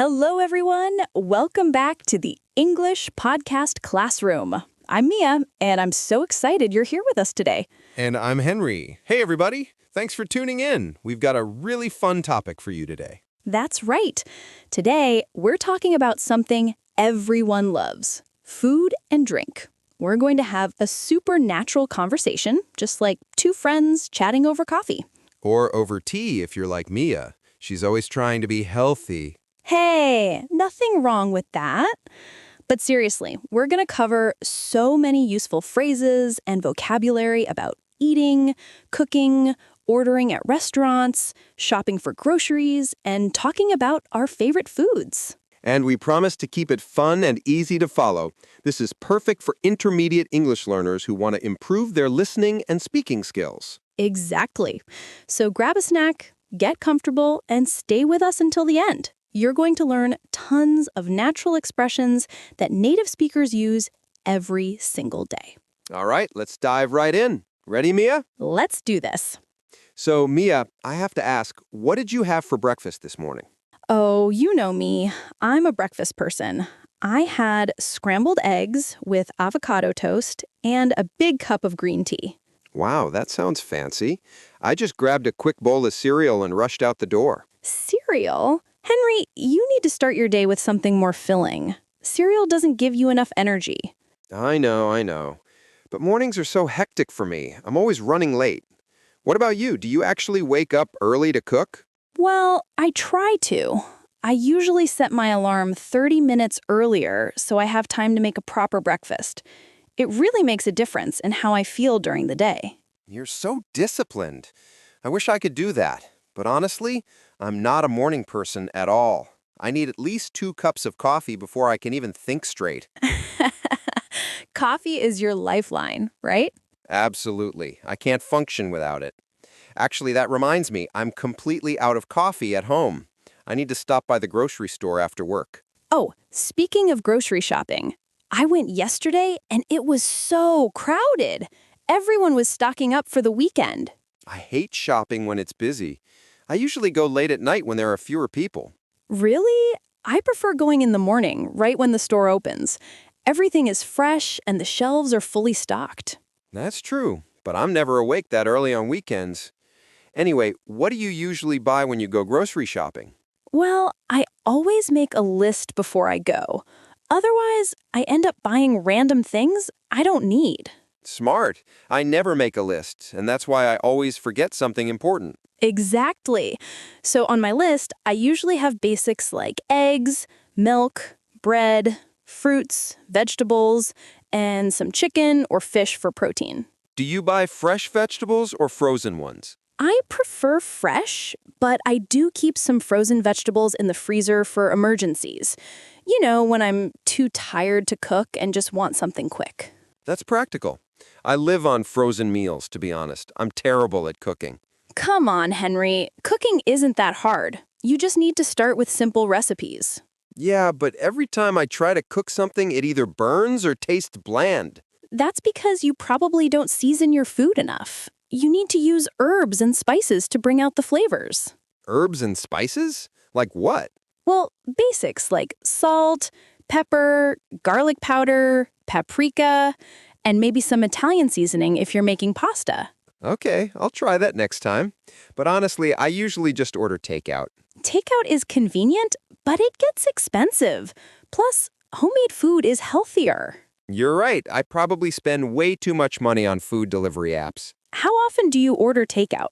Hello, everyone. Welcome back to the English Podcast Classroom. I'm Mia, and I'm so excited you're here with us today. And I'm Henry. Hey, everybody. Thanks for tuning in. We've got a really fun topic for you today. That's right. Today, we're talking about something everyone loves, food and drink. We're going to have a supernatural conversation, just like two friends chatting over coffee. Or over tea if you're like Mia. She's always trying to be healthy. Hey, nothing wrong with that. But seriously, we're going to cover so many useful phrases and vocabulary about eating, cooking, ordering at restaurants, shopping for groceries, and talking about our favorite foods. And we promise to keep it fun and easy to follow. This is perfect for intermediate English learners who want to improve their listening and speaking skills. Exactly. So grab a snack, get comfortable, and stay with us until the end. You're going to learn tons of natural expressions that native speakers use every single day. All right, let's dive right in. Ready, Mia? Let's do this. So, Mia, I have to ask, what did you have for breakfast this morning? Oh, you know me. I'm a breakfast person. I had scrambled eggs with avocado toast and a big cup of green tea. Wow, that sounds fancy. I just grabbed a quick bowl of cereal and rushed out the door. Cereal? Henry, you need to start your day with something more filling. Cereal doesn't give you enough energy. I know. But mornings are so hectic for me. I'm always running late. What about you? Do you actually wake up early to cook? Well, I try to. I usually set my alarm 30 minutes earlier so I have time to make a proper breakfast. It really makes a difference in how I feel during the day. You're so disciplined. I wish I could do that. But honestly, I'm not a morning person at all. I need at least 2 cups of coffee before I can even think straight. Coffee is your lifeline, right? Absolutely. I can't function without it. Actually, that reminds me, I'm completely out of coffee at home. I need to stop by the grocery store after work. Oh, speaking of grocery shopping, I went yesterday and it was so crowded. Everyone was stocking up for the weekend. I hate shopping when it's busy. I usually go late at night when there are fewer people. Really? I prefer going in the morning, right when the store opens. Everything is fresh and the shelves are fully stocked. That's true, but I'm never awake that early on weekends. Anyway, what do you usually buy when you go grocery shopping? Well, I always make a list before I go. Otherwise, I end up buying random things I don't need. Smart. I never make a list, and that's why I always forget something important. Exactly. So on my list, I usually have basics like eggs, milk, bread, fruits, vegetables, and some chicken or fish for protein. Do you buy fresh vegetables or frozen ones? I prefer fresh, but I do keep some frozen vegetables in the freezer for emergencies. You know, when I'm too tired to cook and just want something quick. That's practical. I live on frozen meals, to be honest. I'm terrible at cooking. Come on, Henry. Cooking isn't that hard. You just need to start with simple recipes. Yeah, but every time I try to cook something, it either burns or tastes bland. That's because you probably don't season your food enough. You need to use herbs and spices to bring out the flavors. Herbs and spices? Like what? Well, basics like salt, pepper, garlic powder, paprika, and maybe some Italian seasoning if you're making pasta. Okay, I'll try that next time. But honestly, I usually just order takeout. Takeout is convenient, but it gets expensive. Plus, homemade food is healthier. You're right. I probably spend way too much money on food delivery apps. How often do you order takeout?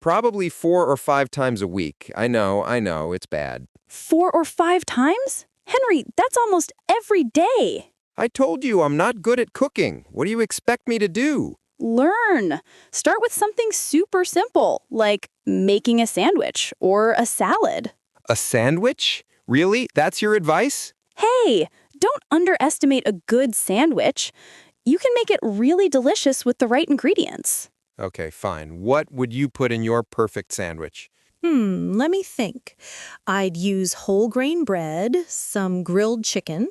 Probably 4 or 5 times a week. I know, it's bad. 4 or 5 times? Henry, that's almost every day. I told you I'm not good at cooking. What do you expect me to do? Learn. Start with something super simple, like making a sandwich or a salad. A sandwich? Really? That's your advice? Hey, don't underestimate a good sandwich. You can make it really delicious with the right ingredients. Okay, fine. What would you put in your perfect sandwich? Let me think. I'd use whole grain bread, some grilled chicken,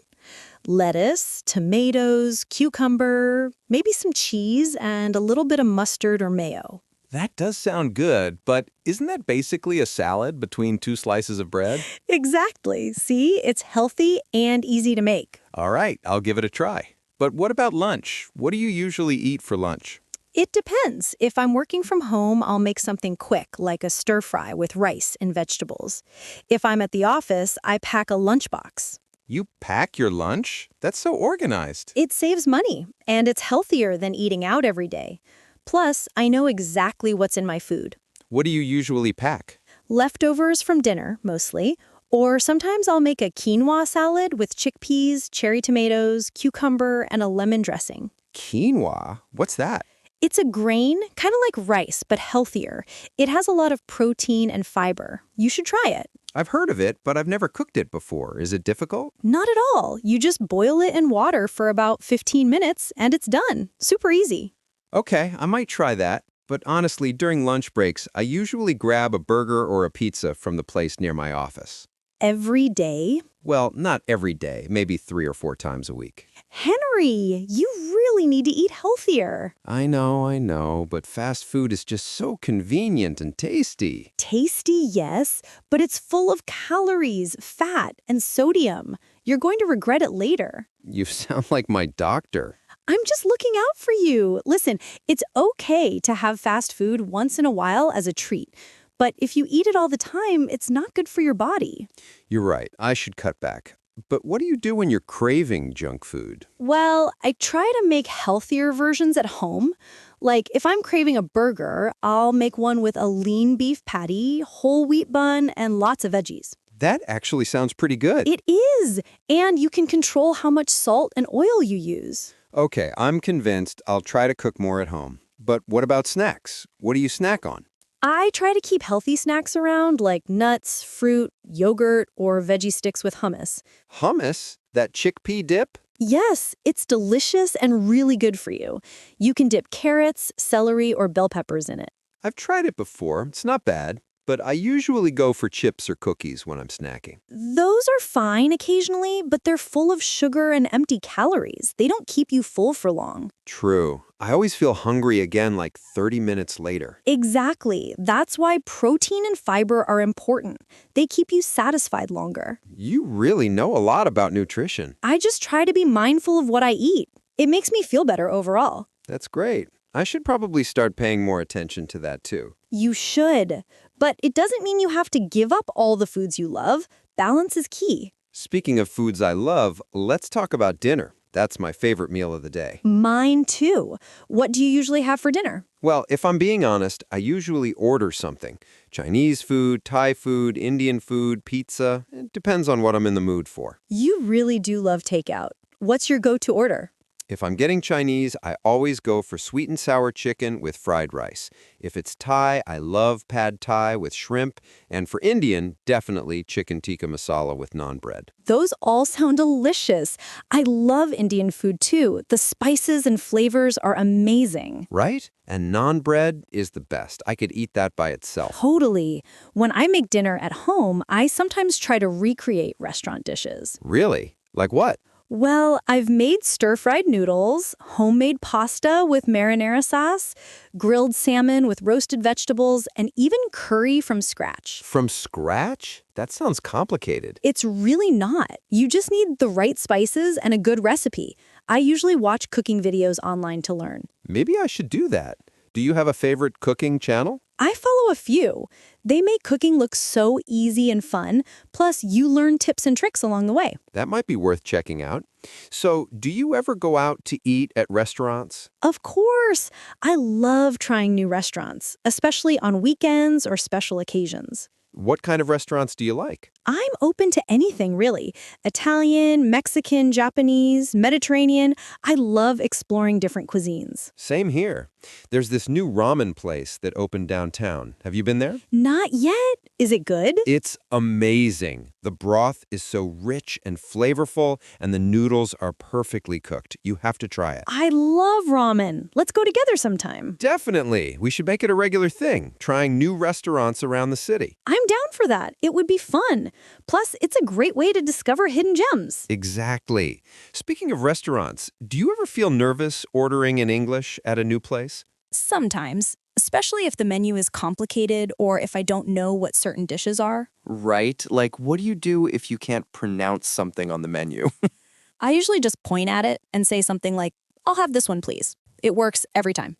lettuce, tomatoes, cucumber, maybe some cheese, and a little bit of mustard or mayo. That does sound good, but isn't that basically a salad between two slices of bread? Exactly. See, it's healthy and easy to make. All right, I'll give it a try. But what about lunch? What do you usually eat for lunch? It depends. If I'm working from home, I'll make something quick, like a stir fry with rice and vegetables. If I'm at the office, I pack a lunchbox. You pack your lunch? That's so organized. It saves money, and it's healthier than eating out every day. Plus, I know exactly what's in my food. What do you usually pack? Leftovers from dinner, mostly. Or sometimes I'll make a quinoa salad with chickpeas, cherry tomatoes, cucumber, and a lemon dressing. Quinoa? What's that? It's a grain, kind of like rice, but healthier. It has a lot of protein and fiber. You should try it. I've heard of it, but I've never cooked it before. Is it difficult? Not at all. You just boil it in water for about 15 minutes, and it's done. Super easy. Okay, I might try that. But honestly, during lunch breaks, I usually grab a burger or a pizza from the place near my office. Every day? Well, not every day, maybe 3 or 4 times a week. Henry, you really need to eat healthier. I know, but fast food is just so convenient and tasty. Tasty, yes, but it's full of calories, fat, and sodium. You're going to regret it later. You sound like my doctor. I'm just looking out for you. Listen, it's okay to have fast food once in a while as a treat. But if you eat it all the time, it's not good for your body. You're right, I should cut back. But what do you do when you're craving junk food? Well, I try to make healthier versions at home. Like, if I'm craving a burger, I'll make one with a lean beef patty, whole wheat bun, and lots of veggies. That actually sounds pretty good. It is! And you can control how much salt and oil you use. Okay, I'm convinced I'll try to cook more at home. But what about snacks? What do you snack on? I try to keep healthy snacks around, like nuts, fruit, yogurt, or veggie sticks with hummus. Hummus? That chickpea dip? Yes, it's delicious and really good for you. You can dip carrots, celery, or bell peppers in it. I've tried it before. It's not bad. But I usually go for chips or cookies when I'm snacking. Those are fine occasionally, but they're full of sugar and empty calories. They don't keep you full for long. True. I always feel hungry again like 30 minutes later. Exactly. That's why protein and fiber are important. They keep you satisfied longer. You really know a lot about nutrition. I just try to be mindful of what I eat. It makes me feel better overall. That's great. I should probably start paying more attention to that too. You should. But it doesn't mean you have to give up all the foods you love. Balance is key. Speaking of foods I love, let's talk about dinner. That's my favorite meal of the day. Mine too. What do you usually have for dinner? Well, if I'm being honest, I usually order something. Chinese food, Thai food, Indian food, pizza. It depends on what I'm in the mood for. You really do love takeout. What's your go-to order? If I'm getting Chinese, I always go for sweet and sour chicken with fried rice. If it's Thai, I love pad Thai with shrimp. And for Indian, definitely chicken tikka masala with naan bread. Those all sound delicious. I love Indian food too. The spices and flavors are amazing. Right? And naan bread is the best. I could eat that by itself. Totally. When I make dinner at home, I sometimes try to recreate restaurant dishes. Really? Like what? Well, I've made stir-fried noodles, homemade pasta with marinara sauce, grilled salmon with roasted vegetables, and even curry from scratch. From scratch? That sounds complicated. It's really not. You just need the right spices and a good recipe. I usually watch cooking videos online to learn. Maybe I should do that. Do you have a favorite cooking channel? I follow a few. They make cooking look so easy and fun, plus you learn tips and tricks along the way. That might be worth checking out. So, do you ever go out to eat at restaurants? Of course! I love trying new restaurants, especially on weekends or special occasions. What kind of restaurants do you like? I'm open to anything, really. Italian, Mexican, Japanese, Mediterranean. I love exploring different cuisines. Same here. There's this new ramen place that opened downtown. Have you been there? Not yet. Is it good? It's amazing. The broth is so rich and flavorful, and the noodles are perfectly cooked. You have to try it. I love ramen. Let's go together sometime. Definitely. We should make it a regular thing, trying new restaurants around the city. I'm down for that. It would be fun. Plus, it's a great way to discover hidden gems. Exactly. Speaking of restaurants, do you ever feel nervous ordering in English at a new place? Sometimes. especially if the menu is complicated or if I don't know what certain dishes are. Right? Like, what do you do if you can't pronounce something on the menu? I usually just point at it and say something like, "I'll have this one, please." It works every time.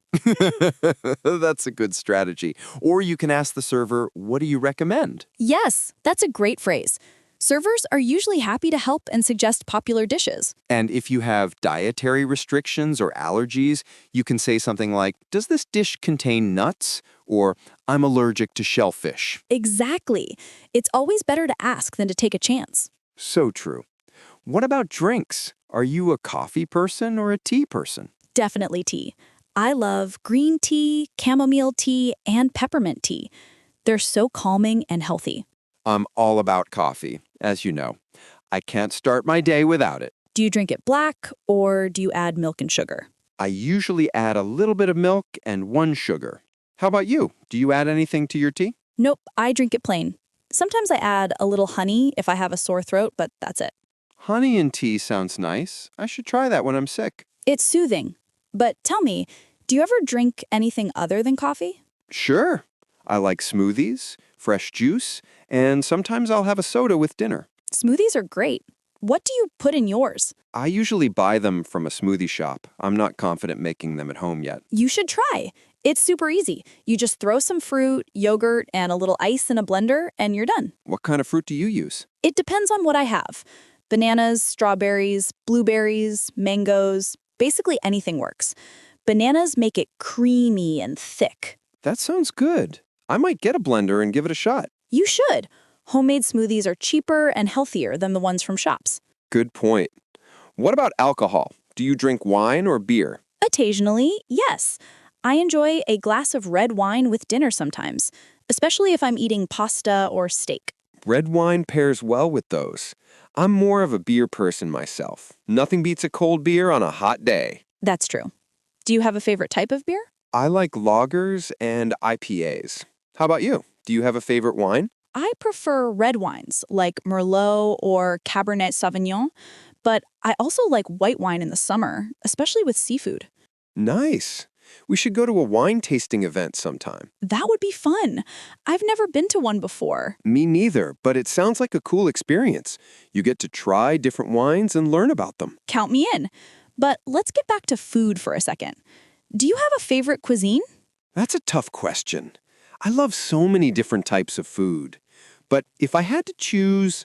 That's a good strategy. Or you can ask the server, what do you recommend? Yes, that's a great phrase. Servers are usually happy to help and suggest popular dishes. And if you have dietary restrictions or allergies, you can say something like, does this dish contain nuts? Or, I'm allergic to shellfish. Exactly. It's always better to ask than to take a chance. So true. What about drinks? Are you a coffee person or a tea person? Definitely tea. I love green tea, chamomile tea, and peppermint tea. They're so calming and healthy. I'm all about coffee, as you know. I can't start my day without it. Do you drink it black or do you add milk and sugar? I usually add a little bit of milk and 1 sugar. How about you? Do you add anything to your tea? Nope, I drink it plain. Sometimes I add a little honey if I have a sore throat, but that's it. Honey in tea sounds nice. I should try that when I'm sick. It's soothing. But tell me, do you ever drink anything other than coffee? Sure. I like smoothies, fresh juice, and sometimes I'll have a soda with dinner. Smoothies are great. What do you put in yours? I usually buy them from a smoothie shop. I'm not confident making them at home yet. You should try. It's super easy. You just throw some fruit, yogurt, and a little ice in a blender, and you're done. What kind of fruit do you use? It depends on what I have. Bananas, strawberries, blueberries, mangoes, basically anything works. Bananas make it creamy and thick. That sounds good. I might get a blender and give it a shot. You should. Homemade smoothies are cheaper and healthier than the ones from shops. Good point. What about alcohol? Do you drink wine or beer? Occasionally, yes. I enjoy a glass of red wine with dinner sometimes, especially if I'm eating pasta or steak. Red wine pairs well with those. I'm more of a beer person myself. Nothing beats a cold beer on a hot day. That's true. Do you have a favorite type of beer? I like lagers and IPAs. How about you? Do you have a favorite wine? I prefer red wines like Merlot or Cabernet Sauvignon, but I also like white wine in the summer, especially with seafood. Nice. We should go to a wine tasting event sometime. That would be fun. I've never been to one before. Me neither, but it sounds like a cool experience. You get to try different wines and learn about them. Count me in. But let's get back to food for a second. Do you have a favorite cuisine? That's a tough question. I love so many different types of food. But if I had to choose,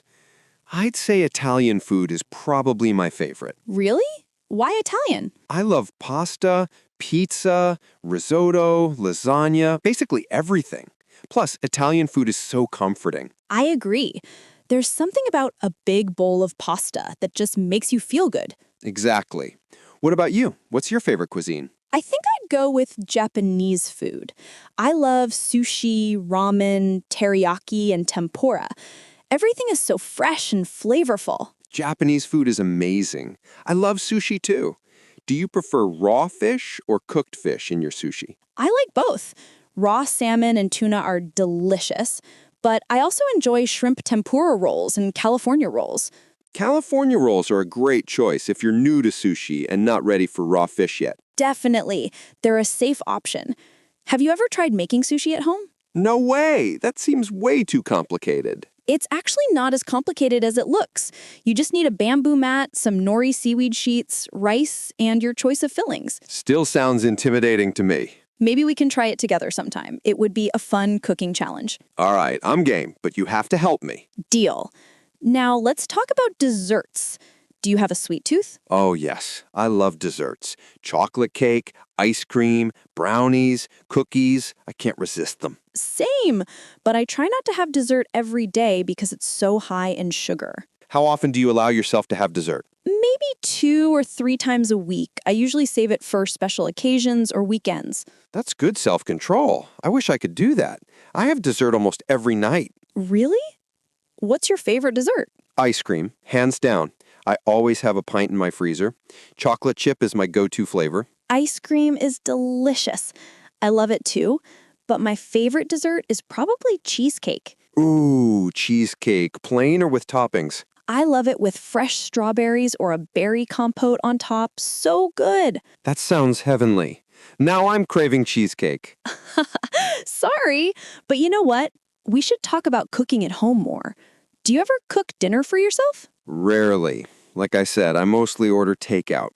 I'd say Italian food is probably my favorite. Really? Why Italian? I love pasta, pizza, risotto, lasagna, basically everything. Plus, Italian food is so comforting. I agree. There's something about a big bowl of pasta that just makes you feel good. Exactly. What about you? What's your favorite cuisine? I think I'd go with Japanese food. I love sushi, ramen, teriyaki, and tempura. Everything is so fresh and flavorful. Japanese food is amazing. I love sushi too. Do you prefer raw fish or cooked fish in your sushi? I like both. Raw salmon and tuna are delicious, but I also enjoy shrimp tempura rolls and California rolls. California rolls are a great choice if you're new to sushi and not ready for raw fish yet. Definitely. They're a safe option. Have you ever tried making sushi at home? No way! That seems way too complicated. It's actually not as complicated as it looks. You just need a bamboo mat, some nori seaweed sheets, rice, and your choice of fillings. Still sounds intimidating to me. Maybe we can try it together sometime. It would be a fun cooking challenge. All right, I'm game, but you have to help me. Deal. Now let's talk about desserts. Do you have a sweet tooth? Oh, yes. I love desserts. Chocolate cake, ice cream, brownies, cookies. I can't resist them. Same, but I try not to have dessert every day because it's so high in sugar. How often do you allow yourself to have dessert? Maybe 2 or 3 times a week. I usually save it for special occasions or weekends. That's good self-control. I wish I could do that. I have dessert almost every night. Really? What's your favorite dessert? Ice cream, hands down. I always have a pint in my freezer. Chocolate chip is my go-to flavor. Ice cream is delicious. I love it too, but my favorite dessert is probably cheesecake. Ooh, cheesecake, plain or with toppings? I love it with fresh strawberries or a berry compote on top. So good. That sounds heavenly. Now I'm craving cheesecake. Sorry, but you know what? We should talk about cooking at home more. Do you ever cook dinner for yourself? Rarely. Like I said, I mostly order takeout.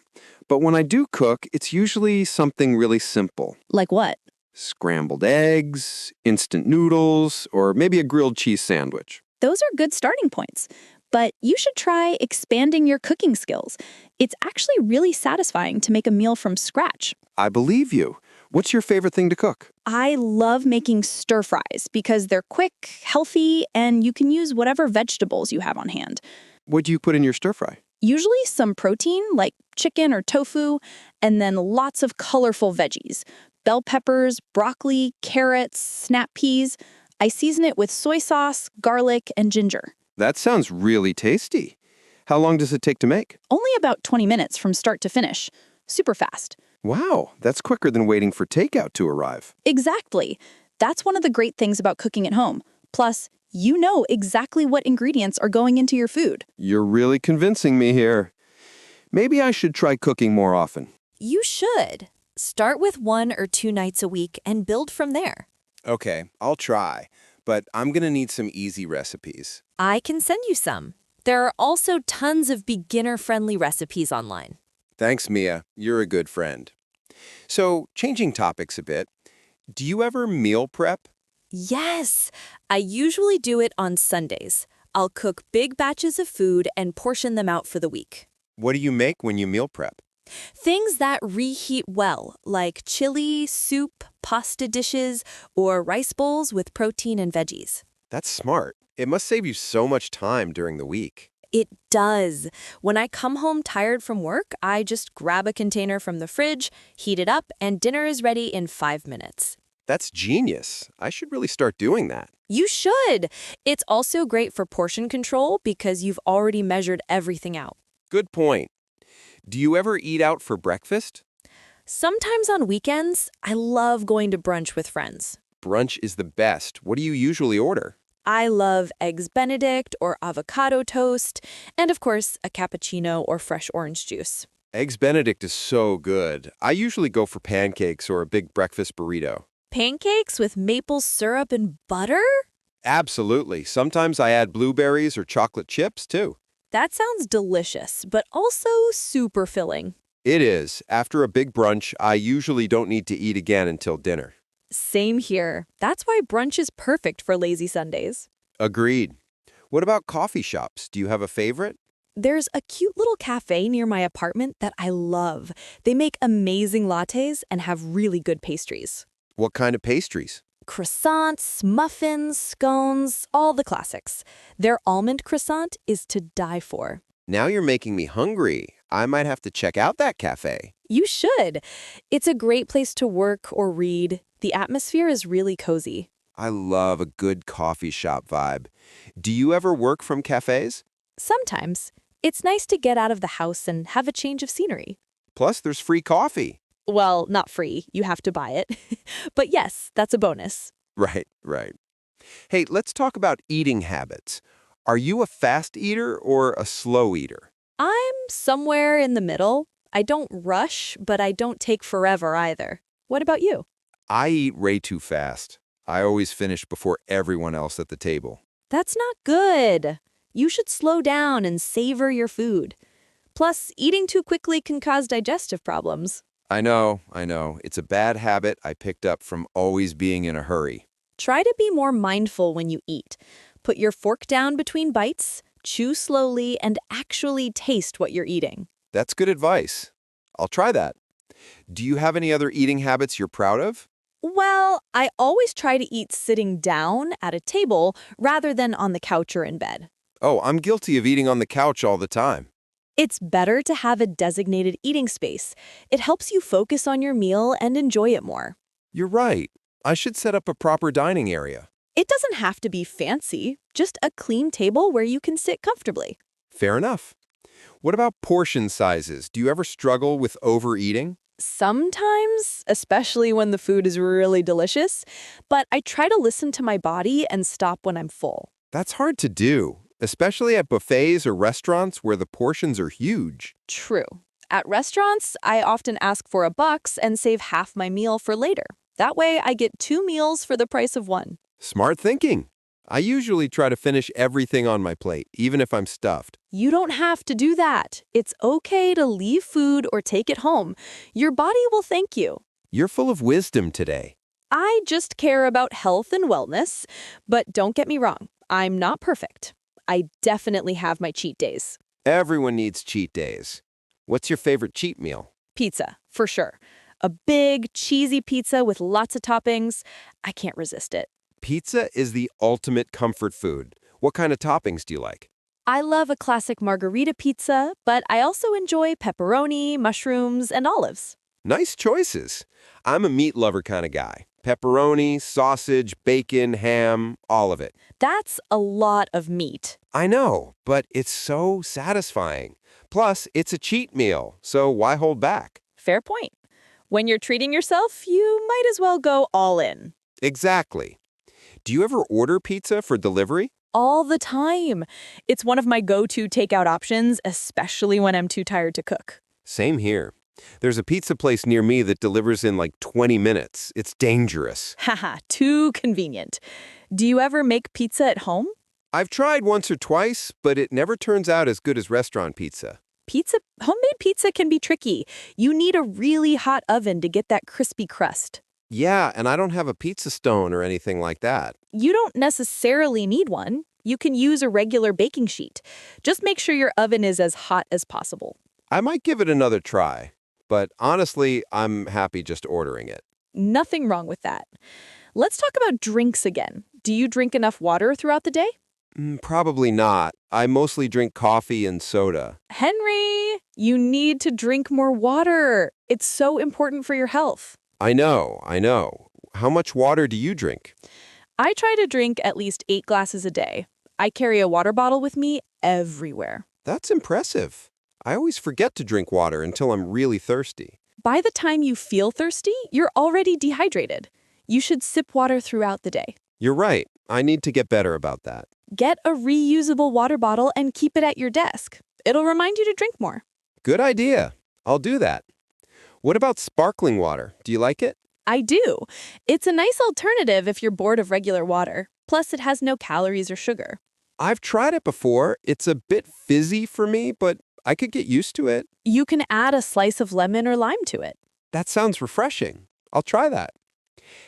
But when I do cook, it's usually something really simple. Like what? Scrambled eggs, instant noodles, or maybe a grilled cheese sandwich. Those are good starting points. But you should try expanding your cooking skills. It's actually really satisfying to make a meal from scratch. I believe you. What's your favorite thing to cook? I love making stir fries because they're quick, healthy, and you can use whatever vegetables you have on hand. What do you put in your stir fry? Usually some protein, like chicken or tofu, and then lots of colorful veggies. Bell peppers, broccoli, carrots, snap peas. I season it with soy sauce, garlic, and ginger. That sounds really tasty. How long does it take to make? Only about 20 minutes from start to finish. Super fast. Wow, that's quicker than waiting for takeout to arrive. Exactly. That's one of the great things about cooking at home. Plus, you know exactly what ingredients are going into your food. You're really convincing me here. Maybe I should try cooking more often. You should. Start with 1 or 2 nights a week and build from there. Okay, I'll try, but I'm gonna need some easy recipes. I can send you some. There are also tons of beginner-friendly recipes online. Thanks, Mia. You're a good friend. So, changing topics a bit, do you ever meal prep? Yes, I usually do it on Sundays. I'll cook big batches of food and portion them out for the week. What do you make when you meal prep? Things that reheat well, like chili, soup, pasta dishes, or rice bowls with protein and veggies. That's smart. It must save you so much time during the week. It does. When I come home tired from work, I just grab a container from the fridge, heat it up, and dinner is ready in 5 minutes. That's genius. I should really start doing that. You should. It's also great for portion control because you've already measured everything out. Good point. Do you ever eat out for breakfast? Sometimes on weekends, I love going to brunch with friends. Brunch is the best. What do you usually order? I love eggs Benedict or avocado toast, and of course, a cappuccino or fresh orange juice. Eggs Benedict is so good. I usually go for pancakes or a big breakfast burrito. Pancakes with maple syrup and butter? Absolutely. Sometimes I add blueberries or chocolate chips, too. That sounds delicious, but also super filling. It is. After a big brunch, I usually don't need to eat again until dinner. Same here. That's why brunch is perfect for lazy Sundays. Agreed. What about coffee shops? Do you have a favorite? There's a cute little cafe near my apartment that I love. They make amazing lattes and have really good pastries. What kind of pastries? Croissants, muffins, scones, all the classics. Their almond croissant is to die for. Now you're making me hungry. I might have to check out that cafe. You should. It's a great place to work or read. The atmosphere is really cozy. I love a good coffee shop vibe. Do you ever work from cafes? Sometimes. It's nice to get out of the house and have a change of scenery. Plus, there's free coffee. Well, not free. You have to buy it. But yes, that's a bonus. Right, right. Hey, let's talk about eating habits. Are you a fast eater or a slow eater? I'm somewhere in the middle. I don't rush, but I don't take forever either. What about you? I eat way too fast. I always finish before everyone else at the table. That's not good. You should slow down and savor your food. Plus, eating too quickly can cause digestive problems. I know. It's a bad habit I picked up from always being in a hurry. Try to be more mindful when you eat. Put your fork down between bites, chew slowly, and actually taste what you're eating. That's good advice. I'll try that. Do you have any other eating habits you're proud of? Well, I always try to eat sitting down at a table rather than on the couch or in bed. Oh, I'm guilty of eating on the couch all the time. It's better to have a designated eating space. It helps you focus on your meal and enjoy it more. You're right. I should set up a proper dining area. It doesn't have to be fancy, just a clean table where you can sit comfortably. Fair enough. What about portion sizes? Do you ever struggle with overeating? Sometimes, especially when the food is really delicious, but I try to listen to my body and stop when I'm full. That's hard to do, especially at buffets or restaurants where the portions are huge. True. At restaurants, I often ask for $1 and save half my meal for later. That way, I get 2 meals for the price of one. Smart thinking. I usually try to finish everything on my plate, even if I'm stuffed. You don't have to do that. It's okay to leave food or take it home. Your body will thank you. You're full of wisdom today. I just care about health and wellness, but don't get me wrong, I'm not perfect. I definitely have my cheat days. Everyone needs cheat days. What's your favorite cheat meal? Pizza, for sure. A big, cheesy pizza with lots of toppings. I can't resist it. Pizza is the ultimate comfort food. What kind of toppings do you like? I love a classic margarita pizza, but I also enjoy pepperoni, mushrooms, and olives. Nice choices. I'm a meat lover kind of guy. Pepperoni, sausage, bacon, ham, all of it. That's a lot of meat. I know, but it's so satisfying. Plus, it's a cheat meal, so why hold back? Fair point. When you're treating yourself, you might as well go all in. Exactly. Do you ever order pizza for delivery? All the time. It's one of my go-to takeout options, especially when I'm too tired to cook. Same here. There's a pizza place near me that delivers in like 20 minutes. It's dangerous. Haha, too convenient. Do you ever make pizza at home? I've tried once or twice, but it never turns out as good as restaurant pizza. Homemade pizza can be tricky. You need a really hot oven to get that crispy crust. Yeah, and I don't have a pizza stone or anything like that. You don't necessarily need one. You can use a regular baking sheet. Just make sure your oven is as hot as possible. I might give it another try, but honestly, I'm happy just ordering it. Nothing wrong with that. Let's talk about drinks again. Do you drink enough water throughout the day? Probably not. I mostly drink coffee and soda. Henry, you need to drink more water. It's so important for your health. I know. How much water do you drink? I try to drink at least 8 glasses a day. I carry a water bottle with me everywhere. That's impressive. I always forget to drink water until I'm really thirsty. By the time you feel thirsty, you're already dehydrated. You should sip water throughout the day. You're right. I need to get better about that. Get a reusable water bottle and keep it at your desk. It'll remind you to drink more. Good idea. I'll do that. What about sparkling water? Do you like it? I do. It's a nice alternative if you're bored of regular water. Plus, it has no calories or sugar. I've tried it before. It's a bit fizzy for me, but I could get used to it. You can add a slice of lemon or lime to it. That sounds refreshing. I'll try that.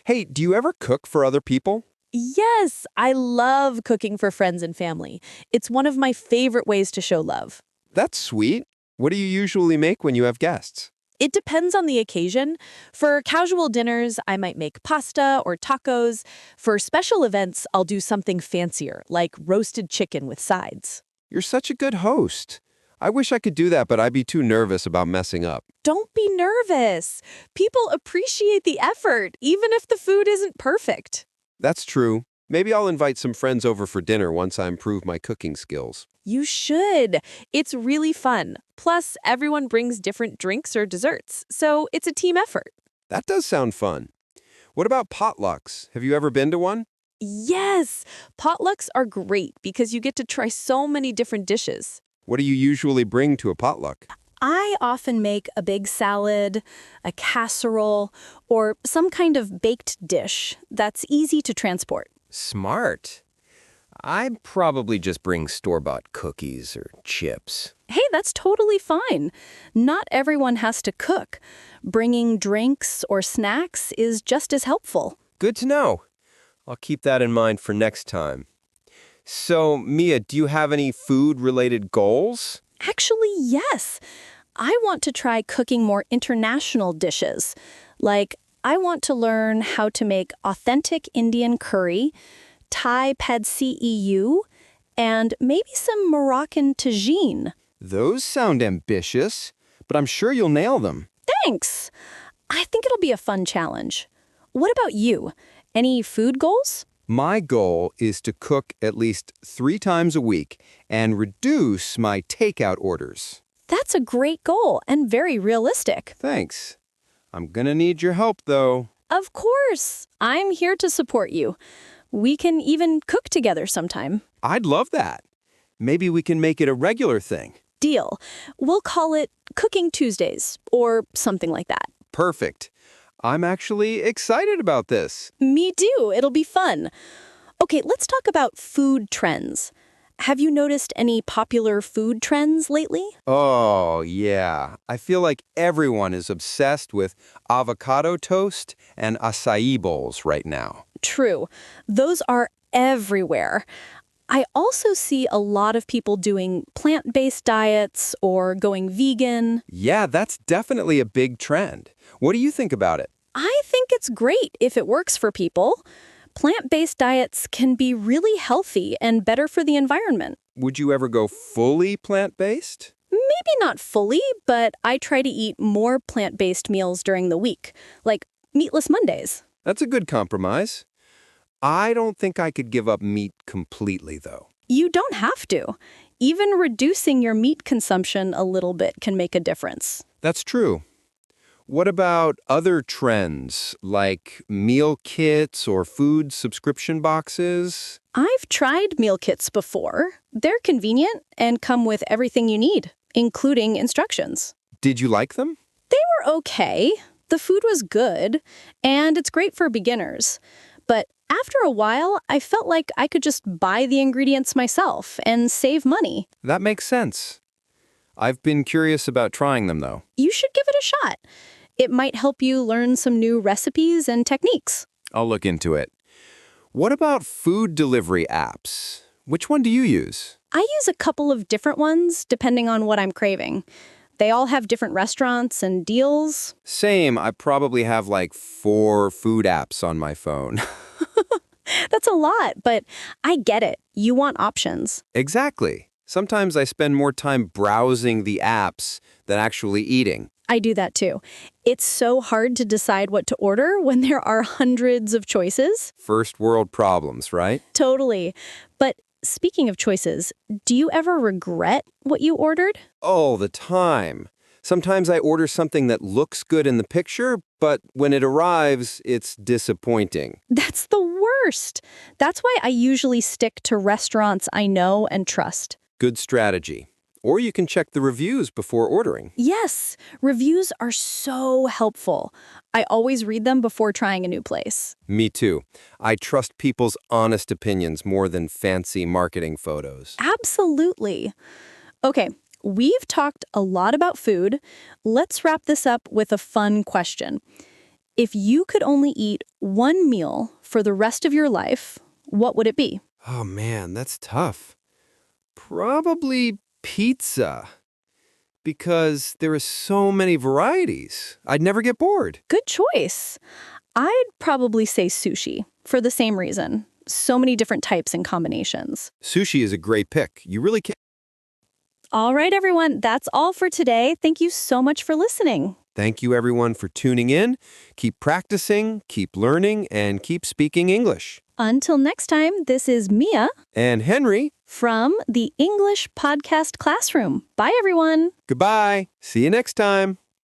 Hey, do you ever cook for other people? Yes, I love cooking for friends and family. It's one of my favorite ways to show love. That's sweet. What do you usually make when you have guests? It depends on the occasion. For casual dinners, I might make pasta or tacos. For special events, I'll do something fancier, like roasted chicken with sides. You're such a good host. I wish I could do that, but I'd be too nervous about messing up. Don't be nervous. People appreciate the effort, even if the food isn't perfect. That's true. Maybe I'll invite some friends over for dinner once I improve my cooking skills. You should. It's really fun. Plus, everyone brings different drinks or desserts, so it's a team effort. That does sound fun. What about potlucks? Have you ever been to one? Yes, potlucks are great because you get to try so many different dishes. What do you usually bring to a potluck? I often make a big salad, a casserole, or some kind of baked dish that's easy to transport. Smart. I'd probably just bring store-bought cookies or chips. Hey, that's totally fine. Not everyone has to cook. Bringing drinks or snacks is just as helpful. Good to know. I'll keep that in mind for next time. So, Mia, do you have any food-related goals? Actually, yes. I want to try cooking more international dishes. Like, I want to learn how to make authentic Indian curry, Thai pad see ew, and maybe some Moroccan tagine. Those sound ambitious, but I'm sure you'll nail them. Thanks! I think it'll be a fun challenge. What about you? Any food goals? My goal is to cook at least 3 times a week and reduce my takeout orders. That's a great goal and very realistic. Thanks. I'm gonna need your help, though. Of course! I'm here to support you. We can even cook together sometime. I'd love that. Maybe we can make it a regular thing. Deal. We'll call it Cooking Tuesdays or something like that. Perfect. I'm actually excited about this. Me too. It'll be fun. Okay, let's talk about food trends. Have you noticed any popular food trends lately? Oh, yeah. I feel like everyone is obsessed with avocado toast and acai bowls right now. True. Those are everywhere. I also see a lot of people doing plant-based diets or going vegan. Yeah, that's definitely a big trend. What do you think about it? I think it's great if it works for people. Plant-based diets can be really healthy and better for the environment. Would you ever go fully plant-based? Maybe not fully, but I try to eat more plant-based meals during the week, like meatless Mondays. That's a good compromise. I don't think I could give up meat completely, though. You don't have to. Even reducing your meat consumption a little bit can make a difference. That's true. What about other trends, like meal kits or food subscription boxes? I've tried meal kits before. They're convenient and come with everything you need, including instructions. Did you like them? They were okay. The food was good, and it's great for beginners. But after a while, I felt like I could just buy the ingredients myself and save money. That makes sense. I've been curious about trying them, though. You should give it a shot. It might help you learn some new recipes and techniques. I'll look into it. What about food delivery apps? Which one do you use? I use a couple of different ones depending on what I'm craving. They all have different restaurants and deals. Same. I probably have like 4 food apps on my phone. That's a lot, but I get it. You want options. Exactly. Sometimes I spend more time browsing the apps than actually eating. I do that too. It's so hard to decide what to order when there are hundreds of choices. First world problems, right? Totally. But speaking of choices, do you ever regret what you ordered? All the time. Sometimes I order something that looks good in the picture, but when it arrives, it's disappointing. That's the worst. That's why I usually stick to restaurants I know and trust. Good strategy. Or you can check the reviews before ordering. Yes, reviews are so helpful. I always read them before trying a new place. Me too. I trust people's honest opinions more than fancy marketing photos. Absolutely. Okay, we've talked a lot about food. Let's wrap this up with a fun question. If you could only eat one meal for the rest of your life, what would it be? Oh man, that's tough. Probably pizza. Because there are so many varieties. I'd never get bored. Good choice. I'd probably say sushi for the same reason. So many different types and combinations. Sushi is a great pick. You really can. All right, everyone, that's all for today. Thank you so much for listening. Thank you, everyone, for tuning in. Keep practicing, keep learning, and keep speaking English. Until next time, this is Mia And Henry, from the English Podcast Classroom. Bye, everyone. goodbye. See you next time.